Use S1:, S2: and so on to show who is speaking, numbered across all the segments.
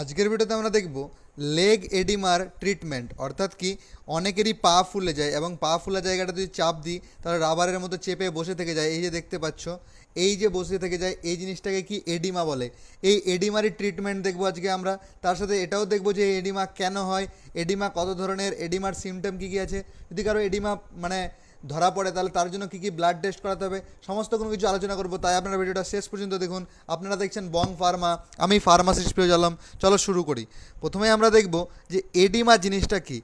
S1: আজকের ভিডিওতে আমরা দেখব লেগ এডিমার ট্রিটমেন্ট, অর্থাৎ কি অনেকেরই পা ফুলে যায় এবং পা ফুলা জায়গাটা যদি চাপ দিই তাহলে রাবারের মতো চেপে বসে থেকে যায়। এই যে দেখতে পাচ্ছ, এই যে বসে থেকে যায়, এই জিনিসটাকে কি এডিমা বলে। এই এডিমারই ট্রিটমেন্ট দেখবো আজকে আমরা। তার সাথে এটাও দেখবো যে এডিমা কেন হয়, এডিমা কত ধরনের, এডিমার সিমটম কী কী আছে, যদি কারো এডিমা ধরা পড়ে তাহলে তার জন্য কী কী ব্লাড টেস্ট করাতে হবে, সমস্ত কোনো কিছু আলোচনা করবো। তাই আপনারা ভিডিওটা শেষ পর্যন্ত দেখুন। আপনারা দেখছেন বং ফার্মা, আমি ফার্মাসিস্ট পেয়ে গেলাম। চলো শুরু করি। প্রথমে আমরা দেখব যে এডিমা জিনিসটা কি।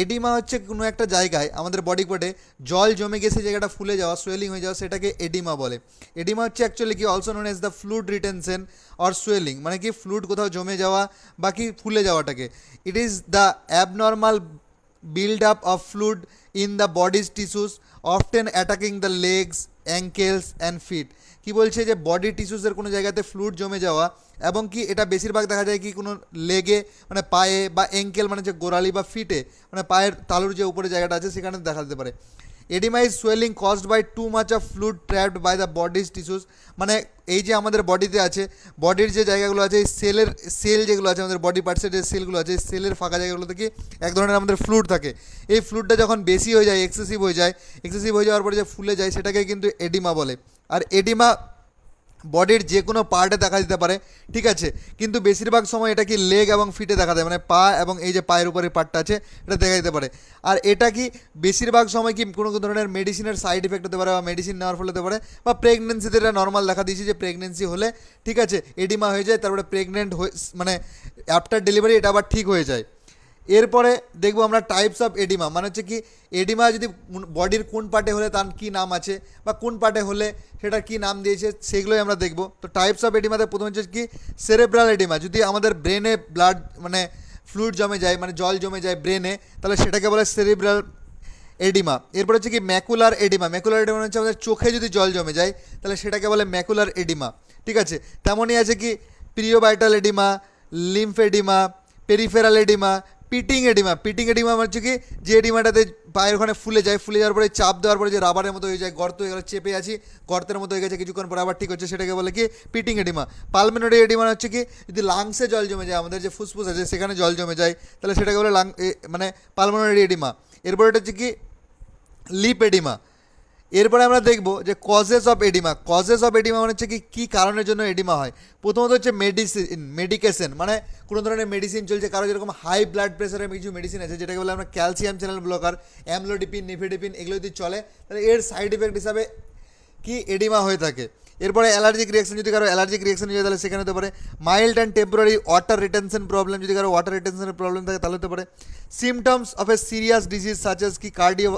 S1: এডিমা হচ্ছে কোনো একটা জায়গায় আমাদের বডি পার্টে জল জমে গেছে, জায়গাটা ফুলে যাওয়া, সোয়েলিং হয়ে যাওয়া, সেটাকে এডিমা বলে। এডিমা হচ্ছে অ্যাকচুয়ালি কি also known as the fluid retention or swelling, মানে কি ফ্লুইড কোথাও জমে যাওয়া বা কি ফুলে যাওয়াটাকে। It is the abnormal build up of fluid in the body's tissues, often attacking the legs, ankles and feet। কি বলছে যে বডি টিস্যুসের কোনো জায়গাতে ফ্লুইড জমে যাওয়া, এবং কি এটা বেশিরভাগ দেখা যায় কি কোনো লেগে, মানে পায়ে, বা অ্যাঙ্কেল মানে যে গোড়ালি, বা ফিটে মানে পায়ের তালুর যে উপরে জায়গাটা আছে সেখানে দেখা যেতে পারে। Oedema is swelling caused by too much of fluid trapped by the body's tissues, মানে এই যে আমাদের বডিতে আছে, বডির যে জায়গাগুলো আছে, এই সেল যেগুলো আছে আমাদের বডি পার্টসের যে সেলগুলো আছে, সেলের ফাঁকা জায়গাগুলোতে কি এক ধরনের আমাদের ফ্লুইড থাকে। এই ফ্লুইডটা যখন বেশি হয়ে যায়, এক্সেসিভ হয়ে যাওয়ার পরে যে ফুলে যায় সেটাকে কিন্তু এডিমা বলে। আর এডিমা বডির যে কোনো পার্টে দেখা দিতে পারে, ঠিক আছে, কিন্তু বেশিরভাগ সময় এটা কি লেগ এবং ফিটে দেখা দেয়, মানে পা এবং এই যে পায়ের উপরে পার্টটা আছে এটা দেখা দিতে পারে। আর এটা কি বেশিরভাগ সময় কি কোনো ধরনের মেডিসিনের সাইড ইফেক্ট হতে পারে, বা মেডিসিন নেওয়ার ফলে হতে পারে, বা প্রেগনেন্সিতে এটা নর্মাল দেখা দিয়েছে যে প্রেগনেন্সি হলে, ঠিক আছে, এডিমা হয়ে যায়, তারপরে প্রেগনেন্ট হয়ে মানে আফটার ডেলিভারি এটা আবার ঠিক হয়ে যায়। এরপরে দেখবো আমরা টাইপস অফ এডিমা, মানে হচ্ছে কি এডিমা যদি বডির কোন পার্টে হলে তার কী নাম আছে, বা কোন পার্টে হলে সেটার কী নাম দিয়েছে, সেগুলোই আমরা দেখবো। তো টাইপস অফ এডিমাতে প্রথম হচ্ছে কি সেরেব্রাল এডিমা, যদি আমাদের ব্রেনে ব্লাড মানে ফ্লুইড জমে যায়, মানে জল জমে যায় ব্রেনে, তাহলে সেটাকে বলে সেরেব্রাল এডিমা। এরপর হচ্ছে কি ম্যাকুলার এডিমা। ম্যাকুলার এডিমা হচ্ছে আমাদের চোখে যদি জল জমে যায় তাহলে সেটাকে বলে ম্যাকুলার এডিমা, ঠিক আছে। তেমনই আছে কি periorbital oedema, lymph oedema, peripheral oedema, pitting oedema. Pitting oedema হচ্ছে কি যে এডিমাটাতে পায়ের ওখানে ফুলে যায়, ফুলে যাওয়ার পরে চাপ দেওয়ার পরে যে রাবারের মতো হয়ে যায়, গর্ত হয়ে গেল, চেপে আছি, গর্তের মতো হয়ে গেছে, কিছুক্ষণ পরে আবার ঠিক হচ্ছে, সেটাকে বলে কি পিটিং এডিমা। পালমোনারি এডিমা হচ্ছে কি যদি লাংসে জল জমে যায়, আমাদের যে ফুসফুস আছে সেখানে জল জমে যায়, তাহলে সেটাকে বলে মানে পালমোনারি এডিমা। এরপর এটা হচ্ছে কি লিপ এডিমা। এরপরে আমরা দেখব যে causes of oedema. Causes of oedema মানে হচ্ছে কি কী কারণের জন্য এডিমা হয়। প্রথমত হচ্ছে মেডিকেশন, মানে কোনো ধরনের মেডিসিন চলছে, কারো যেরকম হাই ব্লাড প্রেশারের কিছু মেডিসিন আছে যেটাকে বলে আমরা calcium channel blocker, amlodipine, nifedipine, এগুলো যদি চলে তাহলে এর সাইড ইফেক্ট হিসাবে কি এডিমা হয়ে থাকে। এরপরে অ্যালার্জিক রিয়াকশন, যদি কারো অ্যালার্জিক রিয়াকশন হয়ে যায় তাহলে সেখানে হতে পারে। Mild and temporary water retention problem, যদি কারো ওয়াটার রিটেনশনের প্রবলেম থাকে তাহলে হতে পারে। Symptoms of A serious disease such as কি কার্ডিও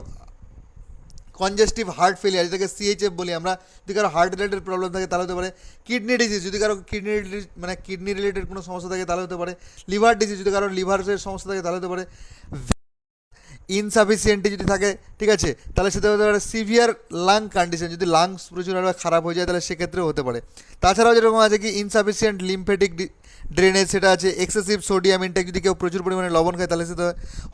S1: কনজেস্টিভ হার্ট ফেলিয়ার, যেটাকে সিএইচএফ বলি আমরা, যদি কারো হার্ট রিলেটেড প্রবলেম থাকে তাহলে হতে পারে। কিডনি ডিজিজ, যদি কারো কিডনি রিলেটেড কোনো সমস্যা থাকে তাহলে হতে পারে। লিভার ডিজিজ, যদি কারো লিভারের সমস্যা থাকে তাহলে হতে পারে। ইনসাফিসিয়েন্টি যদি থাকে, ঠিক আছে, তাহলে সেটা হতে পারে। সিভিয়ার লাং কন্ডিশন, যদি লাংস প্রচুরভাবে খারাপ হয়ে যায় তাহলে সেক্ষেত্রেও হতে পারে। তাছাড়াও যেরকম আছে কি ইনসাফিসিয়েন্ট লিম্ফেটিক ড্রেনেজ, সেটা আছে। এক্সেসিভ সোডিয়াম ইনটেক, যদি কেউ প্রচুর পরিমাণে লবণ খায় তাহলে সেটা।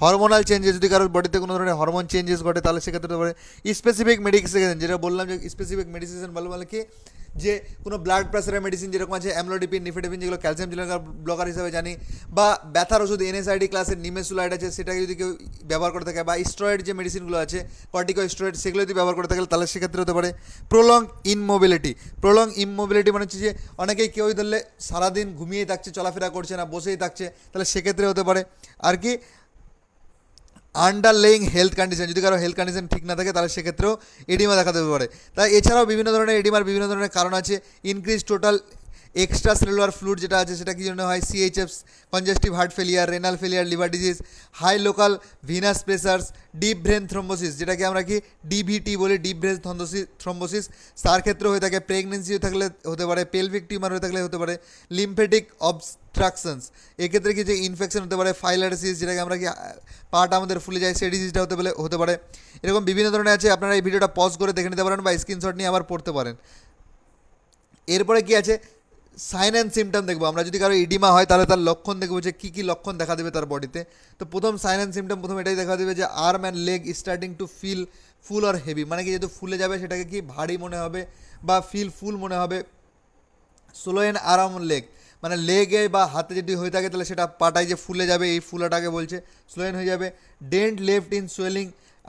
S1: হরমোনাল চেঞ্জেস, যদি কারোর বডিতে কোনো ধরনের হরমোন চেঞ্জেস ঘটে তাহলে সেক্ষেত্রে হতে পারে। স্পেসিফিক মেডিকেশন, যেটা বললাম যে স্পেসিফিক মেডিসিন বলে কি যে কোনো ব্লাড প্রেশারের মেডিসিন যেরকম আছে অ্যামলোডিপিন, নিফেডিপিন, যেগুলো ক্যালসিয়াম চ্যানেল ব্লকার হিসাবে জানি, বা ব্যথার ওষুধ এনএসআইডি ক্লাসের নিমেসুলাইড আছে, সেটাকে যদি কেউ ব্যবহার করে থাকে, বা স্টেরয়েড যে মেডিসিনগুলো আছে কর্টিকোস্টেরয়েড, সেগুলো যদি ব্যবহার করে থাকে তাহলে সেক্ষেত্রে হতে পারে। প্রলং ইমমোবিলিটি মানে হচ্ছে যে অনেকেই কেউই ধরলে সারাদিন ঘুমিয়েই থাকছে, চলাফেরা করছে না, বসেই থাকছে, তাহলে সেক্ষেত্রে হতে পারে। আর কি আন্ডারলেইং হেলথ কন্ডিশন, যদি কারো হেলথ কন্ডিশন ঠিক না থাকে তাহলে সেক্ষেত্রেও এডিমা দেখা দিতে পারে। তাই এছাড়াও বিভিন্ন ধরনের এডিমার বিভিন্ন ধরনের কারণ আছে। Increase total extracellular fluid যেটা আছে সেটা কী জন্য হয়, CHF, congestive heart failure, renal failure, liver disease, high local venous pressures, deep ব্রেন থ্রম্বোসিস, যেটাকে আমরা কি ডিভিটি বলি, ডিপ ব্রেন থ্রম্বোসিস, তার ক্ষেত্রে হয়ে থাকে। প্রেগনেন্সি থাকলে হতে পারে, পেলভিক টিউমার হয়ে থাকলে হতে পারে। লিম্ফেটিক অবস্ট্রাকশনস, এক্ষেত্রে কি যে ইনফেকশন হতে পারে। ফাইলারিসিস, যেটাকে আমরা কি পাটা আমাদের ফুলে যায়, সেই ডিজিজটা হতে পারে। এরকম বিভিন্ন ধরনের আছে, আপনারা এই ভিডিওটা পজ করে দেখে নিতে পারেন বা স্ক্রিনশট নিয়ে আবার পড়তে পারেন। এরপরে কি আছে সাইন অ্যান্ড সিমটম দেখবো আমরা। যদি কারো ইডিমা হয় তাহলে তার লক্ষণ দেখবো যে কী কী লক্ষণ দেখা দেবে তার বডিতে। তো প্রথম সাইন অ্যান্ড সিমটম প্রথম এটাই দেখা দেবে যে arm and leg starting to feel full or heavy, মানে কি যেহেতু ফুলে যাবে সেটাকে কি ভারী মনে হবে বা ফুল মনে হবে। স্লো অ্যান্ড আর্ম লেগ, মানে লেগে বা হাতে যদি হয়ে থাকে তাহলে সেটা পাটায় যে ফুলে যাবে, এই ফুলাটাকে বলছে স্লোয়েন হয়ে যাবে। Dent left in swelling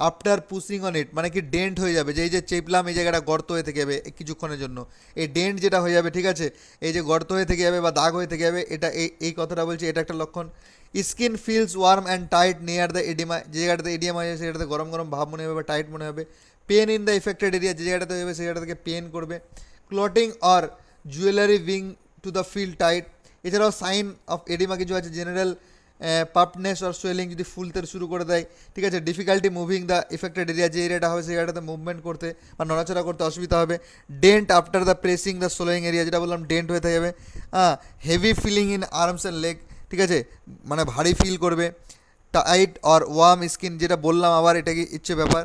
S1: after pushing on it, মানে কি ডেন্ট হয়ে যাবে, যে এই যে চেপলাম এই জায়গাটা গর্ত হয়ে থেকে যাবে কিছুক্ষণের জন্য, এই ডেন্ট যেটা হয়ে যাবে, ঠিক আছে, এই যে গর্ত হয়ে থেকে যাবে বা দাগ হয়ে থেকে যাবে, এটা এই কথাটা বলছে, এটা একটা লক্ষণ। Skin feels warm and tide near the oedema, যে জায়গাটাতে এডিমা হয়ে যাবে সেটাতে গরম গরম ভাব মনে হবে বা টাইট মনে হবে। Pain in the affected area, যে জায়গাটাতে হবে সেই জায়গাটা থেকে পেন করবে। ক্লটিং অর জুয়েলারি উইং টু দ্য ফিল টাইট, এছাড়াও সাইন অফ এডিমা কিছু আছে, জেনারেল পাপনেস অর সোয়েলিং যদি ফুলতে শুরু করে দেয়, ঠিক আছে। Difficulty moving the affected area, যে এরিয়াটা হবে সেই এরিয়াটাতে মুভমেন্ট করতে বা নড়াচড়া করতে অসুবিধা হবে। Dent after the pressing the swelling area, যেটা বললাম ডেন্ট হয়ে যাবে। Heavy feeling in arms and leg, ঠিক আছে, মানে ভারী ফিল করবে। টাইট অর ওয়ার্ম স্কিন, যেটা বললাম আবার, এটা কি ইচ্ছে ব্যাপার।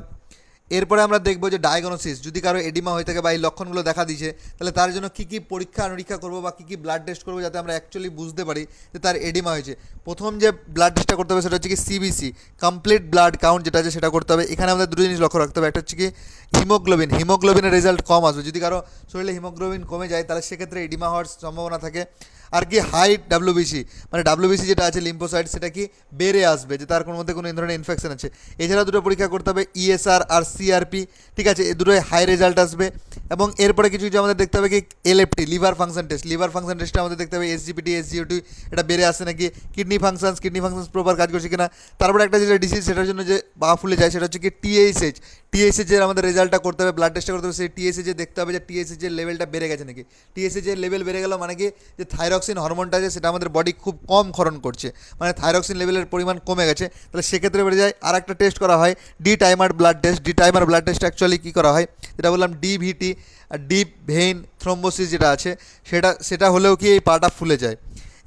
S1: এরপরে আমরা দেখবো যে ডায়াগনোসিস, যদি কারো এডিমা হয়ে থাকে বা এই লক্ষণগুলো দেখা দিয়েছে, তাহলে তার জন্য কী কী পরীক্ষা নিরীক্ষা করবো বা কী কী ব্লাড টেস্ট করবো, যাতে আমরা অ্যাকচুয়ালি বুঝতে পারি যে তার এডিমা হয়েছে। প্রথম যে ব্লাড টেস্টটা করতে হবে সেটা হচ্ছে কি সিবিসি, কমপ্লিট ব্লাড কাউন্ট যেটা আছে সেটা করতে হবে। এখানে আমাদের দুটো জিনিস লক্ষ্য রাখতে হবে, একটা হচ্ছে কি হিমোগ্লোবিন, হিমোগ্লোবিনের রেজাল্ট কম আসবে, যদি কারো শরীরে হিমোগ্লোবিন কমে যায় তাহলে সেক্ষেত্রে এডিমা হওয়ার সম্ভাবনা থাকে। আর কি হাই ডাব্লিউবিসি, মানে ডাব্লিউবিসি যেটা আছে লিম্ফোসাইট, সেটা কি বেড়ে আসবে, যে তার কোনো মধ্যে কোনো ধরনের ইনফেকশন আছে। এছাড়া দুটো পরীক্ষা করতে হবে ইএসআর আর সিআরপি, ঠিক আছে, এই দুটোই হাই রেজাল্ট আসবে। এবং এরপরে কিছু কিছু আমাদের দেখতে হবে কি LFT, liver function test, liver function টেস্টটা আমাদের দেখতে হবে এসজিপিটি এসজিওটি, এটা বেড়ে আসছে নাকি, কিডনি ফাংশনস প্রপার কাজ করছে কিনা। তারপরে একটা যেটা ডিসিজ, সেটার জন্য যে পা ফুলে যায় সেটা হচ্ছে কি টিএইচএইচ, টিএসএইচের আমাদের রেজাল্টটা করতে হবে, ব্লাড টেস্টটা করতে হবে, সেই টিএসএইচে দেখতে হবে যে টিএসএইচের লেভেলটা বেড়ে গেছে নাকি। টিএসএইচের লেভেল বেড়ে গেল মানে কি, যে থাইরক্সিন হরমোনটা আছে সেটা আমাদের বডি খুব কম ক্ষরণ করছে, মানে থাইরক্সিন লেভেলের পরিমাণ কমে গেছে, তাহলে সেক্ষেত্রে বেড়ে যায়। আর একটা টেস্ট করা হয় D dimer blood test, D dimer blood test actually কী করা হয়, যেটা বললাম ডিভিটি, ডিপ ভেইন থ্রম্বোসিস যেটা আছে সেটা হলেও কি এই পাটা ফুলে যায়।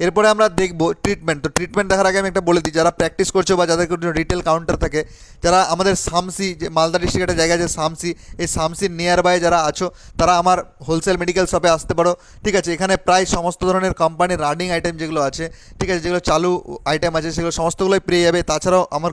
S1: এরপরে আমরা দেখব ট্রিটমেন্ট। তো ট্রিটমেন্ট দেখার আগে আমি একটা বলে দিই, যারা প্র্যাকটিস করছো বা যাদের কোনো রিটেল কাউন্টার থাকে, যারা আমাদের সামসি, যে মালদা ডিস্ট্রিক্টের একটা জায়গা আছে সামসি, এই সামসির নিয়ার বাই যারা আছো তারা আমার হোলসেল মেডিকেল শপে আসতে পারো, ঠিক আছে। এখানে প্রায় সমস্ত ধরনের কোম্পানির রানিং আইটেম যেগুলো আছে, ঠিক আছে, যেগুলো চালু আইটেম আছে সেগুলো সমস্তগুলোই পেয়ে যাবে। তাছাড়াও আমার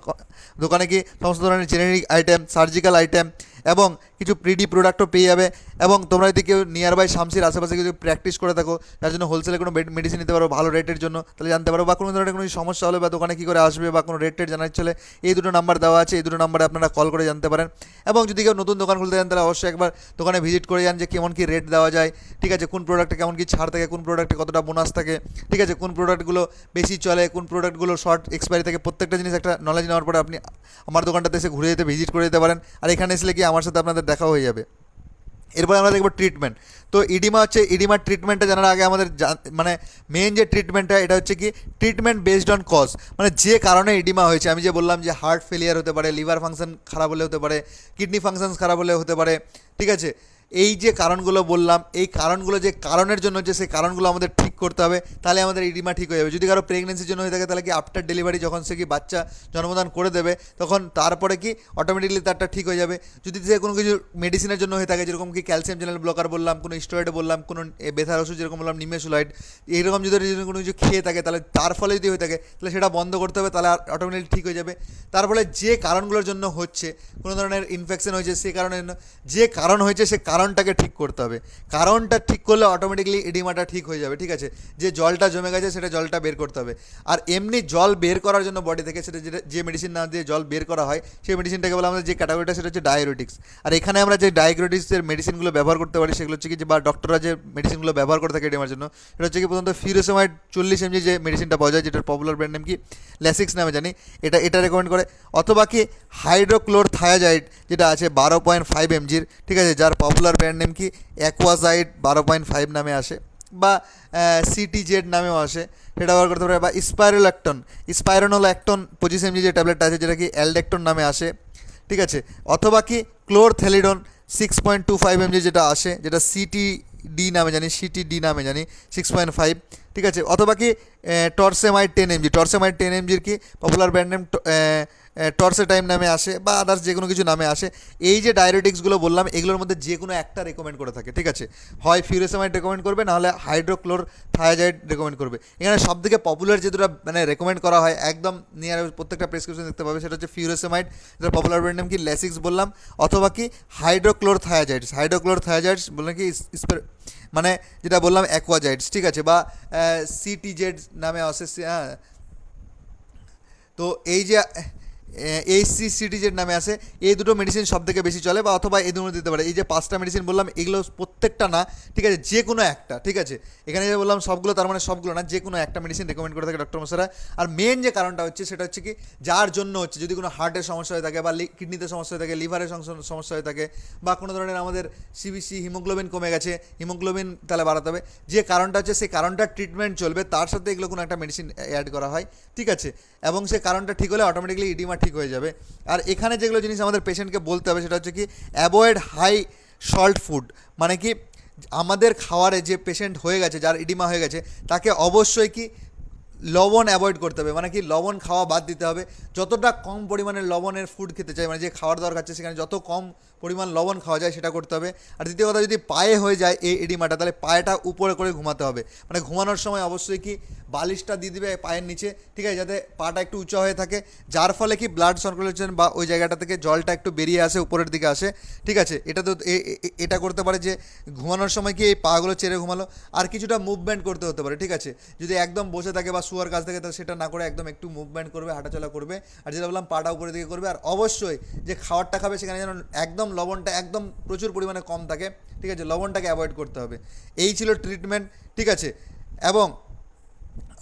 S1: দোকানে কি সমস্ত ধরনের জেনেরিক আইটেম, সার্জিক্যাল আইটেম এবং কিছু প্রিডি প্রোডাক্টও পেয়ে যাবে। এবং তোমরা যদি কেউ নিয়ার বাই শামসির আশেপাশে কিছু প্র্যাকটিস করে থাকো, যার জন্য হোলসেলে কোনো মেডিসিন নিতে পারো ভালো রেটের জন্য, তাহলে জানতে পারো। বা কোনো ধরনের কোনো সমস্যা হলে বা দোকানে কী করে আসবে বা কোনো রেট জানার চলে, এই দুটো নাম্বার দেওয়া আছে, এই দুটো নাম্বারে আপনারা কল করে জানতে পারেন। এবং যদি কেউ নতুন দোকান খুলতে চান তাহলে অবশ্যই একবার দোকানে ভিজিট করে যান, যে কেমন কী রেট দেওয়া যায়, ঠিক আছে, কোন প্রোডাক্টে কেমন কী ছাড় থাকে, কোন প্রোডাক্টে কতটা বোনাস থাকে, ঠিক আছে, কোন প্রোডাক্টগুলো বেশি চলে, কোন প্রোডাক্টগুলো শর্ট এক্সপায়ারি থাকে, প্রত্যেকটা জিনিস একটা নলেজ নেওয়ার পরে আপনি আমার দোকানটাতে এসে ঘুরে যেতে ভিজিট করে যেতে পারেন। আর এখানে এসলে কি আমার সাথে আপনাদের দেখা হয়ে যাবে। এরপরে আমরা দেখব ট্রিটমেন্ট। তো ইডিমা হচ্ছে, ইডিমার ট্রিটমেন্টটা জানার আগে আমাদের মানে মেন যে ট্রিটমেন্টটা, এটা হচ্ছে কি ট্রিটমেন্ট বেসড অন কজ, মানে যে কারণে ইডিমা হয়েছে। আমি যে বললাম যে হার্ট ফেলিয়ার হতে পারে, লিভার ফাংশন খারাপ হলে হতে পারে, কিডনি ফাংশন খারাপ হলে হতে পারে, ঠিক আছে। এই যে কারণগুলো বললাম, এই কারণগুলো যে কারণের জন্য হচ্ছে, সেই কারণগুলো আমাদের ঠিক করতে হবে, তাহলে আমাদের ইডিমা ঠিক হয়ে যাবে। যদি কারো প্রেগনেন্সির জন্য হয়ে থাকে তাহলে কি আফটার ডেলিভারি যখন সে কি বাচ্চা জন্মদান করে দেবে তখন তারপরে কি অটোমেটিকলি তারটা ঠিক হয়ে যাবে। যদি সে কোনো কিছু মেডিসিনের জন্য হয়ে থাকে, যেরকম কি ক্যালসিয়াম চ্যানেল ব্লকার বললাম, কোনো স্টেরয়েড বললাম, কোনো ব্যথার ওষুধ যেরকম বললাম নিমেসুলাইড, এইরকম যদি কোনো কিছু খেয়ে থাকে তাহলে তার ফলে যদি হয়ে থাকে তাহলে সেটা বন্ধ করতে হবে, তাহলে অটোমেটিকলি ঠিক হয়ে যাবে। তারপরে যে কারণগুলোর জন্য হচ্ছে, কোনো ধরনের ইনফেকশন হয়েছে, সেই কারণে যে কারণ হয়েছে সে কারণটাকে ঠিক করতে হবে। কারণটা ঠিক করলে অটোমেটিকলি এডিমাটা ঠিক হয়ে যাবে, ঠিক আছে। যে জলটা জমে গেছে সেটা জলটা বের করতে হবে। আর এমনি জল বের করার জন্য বডি থেকে সেটা যে মেডিসিন না দিয়ে জল বের করা হয়, সেই মেডিসিনটাকে বলে আমাদের যে ক্যাটাগরিটা, সেটা হচ্ছে ডায়োরেটিক্স। আর এখানে আমরা যে ডায়োরেটিক্সের মেডিসিনগুলো ব্যবহার করতে পারি সেগুলো হচ্ছে কি, যে বা ডক্টররা যে মেডিসিনগুলো ব্যবহার করে থাকে এডিমার জন্য, সেটা হচ্ছে কি প্রথমত ফিউরোসেমাইড 40 mg যে মেডিসিনটা পাওয়া যায়, যেটার পপুলার ব্র্যান্ড নেম কি ল্যাসিক্স নামে জানি, এটা রেকমেন্ড করে। অথবা কি হাইড্রোক্লোরথায়াজাইড যেটা আছে 12.5 mg, ঠিক আছে, যার পপুলার ব্র্যান্ড নেম কি অ্যাকোয়াজাইড 12.5 নামে আসে, বা সিটিজেড নামেও আসে, সেটা ব্যবহার করতে পারে। বা স্পাইরোনোল্যাকটন 25 mg যে ট্যাবলেটটা আছে, যেটা কি অ্যালডেকটন নামে আসে, ঠিক আছে। অথবা কি ক্লোরথ্যালিডন 6.25 mg যেটা আসে, যেটা সিটিডি নামে জানি 6.5, ঠিক আছে। অথবা কি টর্সেমাইড 10 mg, টর্সেমাইড 10 mg কি পপুলার ব্র্যান্ড নেম টর্সেটাইম নামে আসে বা আদার্স যে কোনো কিছু নামে আসে। এই যে ডায়োরেটিক্সগুলো বললাম এগুলোর মধ্যে যে কোনো একটা রেকমেন্ড করে থাকে, ঠিক আছে। হয় ফিউরেসামাইড রেকমেন্ড করবে, নাহলে হাইড্রোক্লোর থায়াজাইড রেকমেন্ড করবে। এখানে সবথেকে পপুলার যে দুটো মানে রেকমেন্ড করা হয় একদম নিয়ার প্রত্যেকটা প্রেসক্রিপশন দেখতে পাবে, সেটা হচ্ছে ফিউরেসামাইড, যেটা পপুলার ব্র্যান্ড নেম কি ল্যাসিক্স বললাম, অথবা কি হাইড্রোক্লোর থায়াজাইডস। হাইড্রোক্লোর থায়াজাইডস বললাম কি মানে যেটা বললাম অ্যাকোয়াজাইডস, ঠিক আছে, বা সিটিজেড নামে আসে, হ্যাঁ। তো এই যে এইচসিসিটিজেড নামে আসে, এই দুটো মেডিসিন সব থেকে বেশি চলে, বা অথবা এই দুটো দিতে পারে। এই যে 5টা মেডিসিন বললাম এগুলো প্রত্যেকটা না, ঠিক আছে, যে কোনো একটা, ঠিক আছে। এখানে যে বললাম সবগুলো, তার মানে সবগুলো না, যে কোনো একটা মেডিসিন রেকমেন্ড করে থাকে ডক্টর মশাইরা। আর মেন যে কারণটা হচ্ছে সেটা হচ্ছে কি, যার জন্য হচ্ছে, যদি কোনো হার্টের সমস্যা হয়ে থাকে, বা কিডনিতে সমস্যা হয়ে থাকে, লিভারের সমস্যা হয়ে থাকে, বা কোনো ধরনের আমাদের সিবিসি হিমোগ্লোবিন কমে গেছে, হিমোগ্লোবিন তাহলে বাড়াতে হবে, যে কারণটা হচ্ছে সেই কারণটার ট্রিটমেন্ট চলবে, তার সাথে এগুলো কোনো একটা মেডিসিন অ্যাড করা হয়, ঠিক আছে। এবং সেই কারণটা ঠিক হলে অটোমেটিকলি ইডিমা ঠিক হয়ে যাবে। আর এখানে যেগুলো জিনিস আমাদের পেশেন্টকে বলতে হবে সেটা হচ্ছে কি, অ্যাভয়েড হাই সল্ট ফুড। মানে কি, আমাদের খাওয়ারে যে পেশেন্ট হয়ে গেছে, যার ইডিমা হয়ে গেছে, তাকে অবশ্যই কি লবণ অ্যাভয়েড করতে হবে। মানে কি, লবণ খাওয়া বাদ দিতে হবে। যতটা কম পরিমাণে লবণের ফুড খেতে চাই, মানে যে খাওয়ার দাওয়ার খাচ্ছে সেখানে যত কম পরিমাণ লবণ খাওয়া যায় সেটা করতে হবে। আর দ্বিতীয় কথা, যদি পায়ে হয়ে যায় এই এডিমাটা, তাহলে পায়েটা উপরে করে ঘুমাতে হবে। মানে ঘুমানোর সময় অবশ্যই কি বালিশটা দিয়ে দিবে পায়ের নিচে, ঠিক আছে, যাতে পাটা একটু উঁচু হয়ে থাকে, যার ফলে কি ব্লাড সার্কুলেশন বা ওই জায়গাটা থেকে জলটা একটু বেরিয়ে আসে, উপরের দিকে আসে, ঠিক আছে। এটা তো এটা করতে পারে যে ঘুমানোর সময় কি এই পাগুলো চেড়ে ঘুমালো। আর কিছুটা মুভমেন্ট করতে হতে পারে, ঠিক আছে। যদি একদম বসে থাকে বা শুয়ার কাছ থেকে, তো সেটা না করে একদম একটু মুভমেন্ট করবে, হাঁটাচলা করবে। আর যেটা বললাম, পাটা উপরের দিকে করবে। আর অবশ্যই যে খাবারটা খাবে সেখানে যেন একদম লবণটা একদম প্রচুর পরিমাণে কম থাকে, ঠিক আছে, লবণটাকে অ্যাভয়েড করতে হবে। এই ছিল ট্রিটমেন্ট, ঠিক আছে। এবং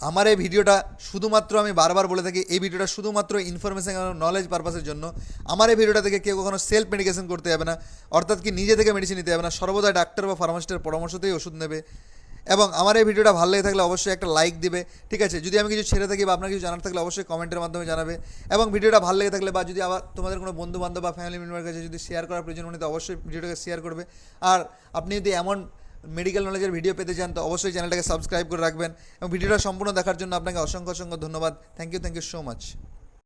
S1: আমার এই ভিডিওটা শুধুমাত্র, আমি বারবার বলে থাকি, এই ভিডিওটা শুধুমাত্র ইনফরমেশন এবং নলেজ পারপাসের জন্য। আমার এই ভিডিওটা থেকে কেউ কখনো সেলফ মেডিকেশন করতে যাবে না, অর্থাৎ কি নিজে থেকে মেডিসিন নিতে যাবে না, সর্বদা ডাক্তার বা ফার্মাসিস্টের পরামর্শতেই ওষুধ নেবে। এবং আমার এই ভিডিওটা ভালো লেগে থাকলে অবশ্যই একটা লাইক দিবে, ঠিক আছে। যদি আমি কিছু ছেড়ে থাকি বা আপনার কিছু জানার থাকলে অবশ্যই কমেন্টের মাধ্যমে জানাবে। এবং ভিডিওটা ভালো লেগে থাকলে, বা যদি আবার তোমাদের কোনো বন্ধু বান্ধব বা ফ্যামিলি মেম্বারের কাছে যদি শেয়ার করার প্রয়োজন মনে, তো অবশ্যই ভিডিওটাকে শেয়ার করবে। আর আপনি যদি এমন মেডিকেল নলেজের ভিডিও পেতে চান, তো অবশ্যই চ্যানেলটাকে সাবস্ক্রাইব করে রাখবেন। এবং ভিডিওটা সম্পূর্ণ দেখার জন্য আপনাকে অসংখ্য অসংখ্য ধন্যবাদ। Thank you so much.